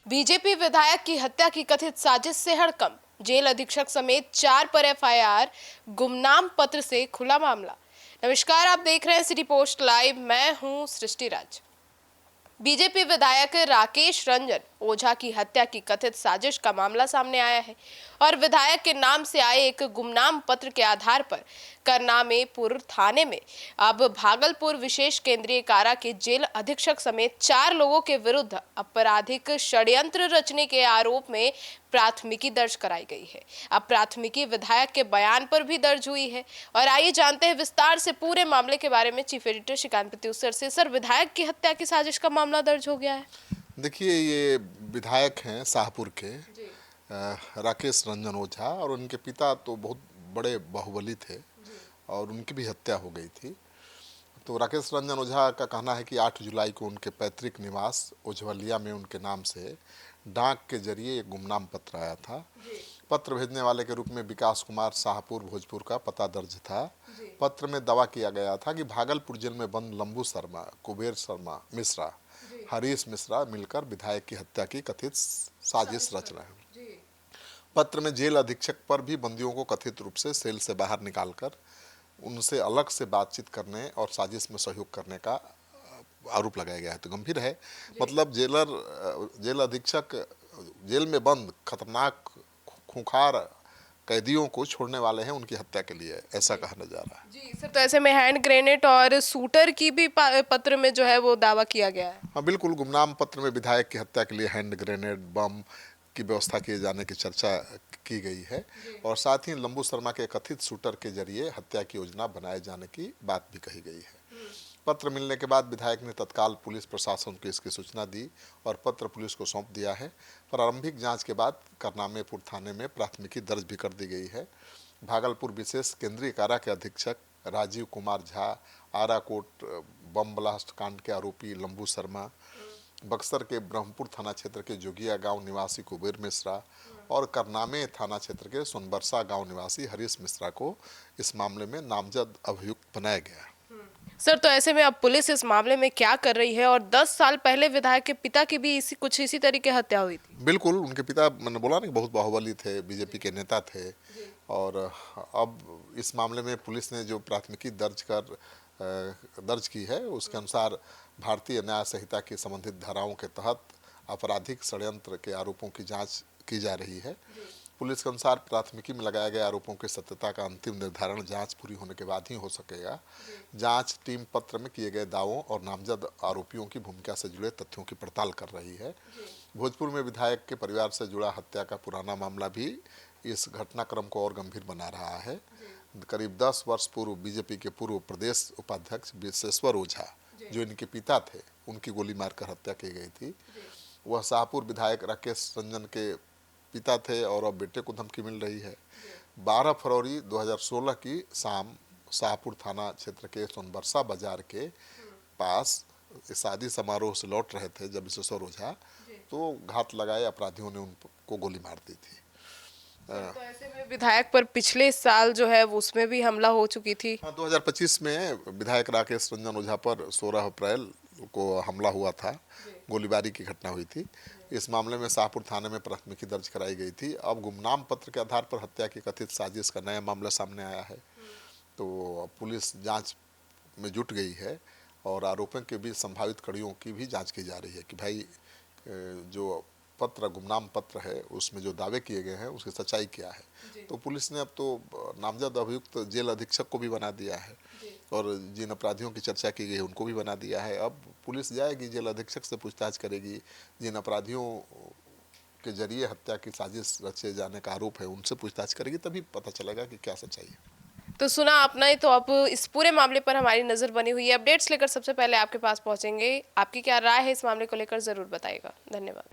BJP विधायक की हत्या की कथित साजिश से हड़कंप, जेल अधीक्षक समेत 4 पर एफआईआर, गुमनाम पत्र से खुला मामला। नमस्कार, आप देख रहे हैं सिटी पोस्ट लाइव। मैं हूं सृष्टि राज। बीजेपी विधायक राकेश रंजन ओझा की हत्या की कथित साजिश का मामला सामने आया है और विधायक के नाम से आए एक गुमनाम पत्र के आधार पर करनामेपुर थाने में अब भागलपुर विशेष केंद्रीय कारा के जेल अधीक्षक समेत 4 लोगों के विरुद्ध आपराधिक षड्यंत्र रचने के आरोप में प्राथमिकी दर्ज कराई गई है। अब प्राथमिकी विधायक के बयान पर भी दर्ज हुई है और आइए जानते हैं विस्तार से पूरे मामले के बारे में चीफ एडिटर श्रीकांत प्रत्युत्तर से। सर, विधायक की हत्या की साजिश का मामला दर्ज हो गया है। देखिए, ये विधायक हैं शाहपुर के राकेश रंजन ओझा, और उनके पिता तो बहुत बड़े बाहुबली थे और उनकी भी हत्या हो गई थी। तो राकेश रंजन ओझा का कहना है कि 8 जुलाई को उनके पैतृक निवास ओझवलिया में उनके नाम से डाक के जरिए एक गुमनाम पत्र आया था। पत्र भेजने वाले के रूप में विकास कुमार शाहपुर भोजपुर का पता दर्ज था। पत्र में दावा किया गया था कि भागलपुर जेल में बंद लंबू शर्मा, कुबेर शर्मा मिश्रा, हरीश मिश्रा मिलकर विधायक की हत्या की कथित साजिश रच रहे हैं। पत्र में जेल अधीक्षक पर भी बंदियों को कथित रूप से सेल से बाहर निकालकर उनसे अलग से बातचीत करने और साजिश में सहयोग करने का आरोप लगाया गया है। तो गंभीर है। मतलब जेल अधीक्षक जेल में बंद खतरनाक खूंखार कैदियों को छोड़ने वाले हैं उनकी हत्या के लिए, ऐसा कहा जा रहा है। जी सर, तो ऐसे में हैंड ग्रेनेड और शूटर की भी पत्र में जो है वो दावा किया गया है। हाँ बिल्कुल, गुमनाम पत्र में विधायक की हत्या के लिए हैंड ग्रेनेड, बम की व्यवस्था किए जाने की चर्चा की गई है और साथ ही लंबू शर्मा के कथित शूटर के जरिए हत्या की योजना बनाए जाने की बात भी कही गई है। पत्र मिलने के बाद विधायक ने तत्काल पुलिस प्रशासन को इसकी सूचना दी और पत्र पुलिस को सौंप दिया है। प्रारंभिक जांच के बाद करनामेपुर थाने में प्राथमिकी दर्ज भी कर दी गई है। भागलपुर विशेष केंद्रीय कारा के अधीक्षक राजीव कुमार झा, आराकोट बम ब्लास्ट कांड के आरोपी लंबू शर्मा, बक्सर के ब्रह्मपुर थाना क्षेत्र के जोगिया गांव निवासी कुबेर मिश्रा और करनामे थाना क्षेत्र के सोनबरसा गांव निवासी हरीश मिश्रा को इस मामले में नामजद अभियुक्त बनाया गया। सर, तो ऐसे में अब पुलिस इस मामले में क्या कर रही है? और 10 साल पहले विधायक के पिता की भी इसी तरीके हत्या हुई थी। बिल्कुल, उनके पिता, मैंने बोला ना, बहुत बाहुबली थे, बीजेपी के नेता थे। और अब इस मामले में पुलिस ने जो प्राथमिकी दर्ज की है उसके अनुसार भारतीय न्याय संहिता की संबंधित धाराओं के तहत आपराधिक षड्यंत्र के आरोपों की जांच की जा रही है। पुलिस के अनुसार प्राथमिकी में लगाए गए आरोपों की सत्यता का अंतिम निर्धारण जांच पूरी होने के बाद ही हो सकेगा। जांच टीम पत्र में किए गए दावों और नामजद आरोपियों की भूमिका से जुड़े तथ्यों की पड़ताल कर रही है। भोजपुर में विधायक के परिवार से जुड़ा हत्या का पुराना मामला भी इस घटनाक्रम को और गंभीर बना रहा है। करीब 10 वर्ष पूर्व बीजेपी के पूर्व प्रदेश उपाध्यक्ष विश्वेश्वर ओझा, जो इनके पिता थे, उनकी गोली मारकर हत्या की गई थी। वह शाहपुर विधायक राकेश रंजन के पिता थे और अब बेटे को धमकी मिल रही है। 12 फरवरी 2016 की शाम शाहपुर थाना क्षेत्र के सोनबरसा बाजार के पास शादी समारोह से लौट रहे थे जब विश्वेश्वर ओझा, तो घात लगाए अपराधियों ने उनको गोली मार दी थी। तो ऐसे में विधायक पर पिछले साल जो है वो उसमें भी हमला हो चुकी थी। हाँ, 2025 में विधायक राकेश रंजन ओझा पर 16 अप्रैल को हमला हुआ था, गोलीबारी की घटना हुई थी। इस मामले में शाहपुर थाने में प्राथमिकी दर्ज कराई गई थी। अब गुमनाम पत्र के आधार पर हत्या की कथित साजिश का नया मामला सामने आया है, तो पुलिस जांच में जुट गई है और आरोपों के भी संभावित कड़ियों की भी जांच की जा रही है कि भाई जो पत्र गुमनाम पत्र है उसमें जो दावे किए गए हैं उसकी सच्चाई क्या है। तो पुलिस ने अब तो नामजद अभियुक्त जेल अधीक्षक को भी बना दिया है और जिन अपराधियों की चर्चा की गई उनको भी बना दिया है। अब पुलिस जाएगी, जेल अधीक्षक से पूछताछ करेगी, जिन अपराधियों के जरिए हत्या की साजिश रचे जाने का आरोप है उनसे पूछताछ करेगी, तभी पता चलेगा कि क्या सच्चाई है। तो सुना आपने ही, तो अब इस पूरे मामले पर हमारी नजर बनी हुई है। अपडेट्स लेकर सबसे पहले आपके पास पहुंचेंगे। आपकी क्या राय है इस मामले को लेकर, जरूर बताइएगा। धन्यवाद।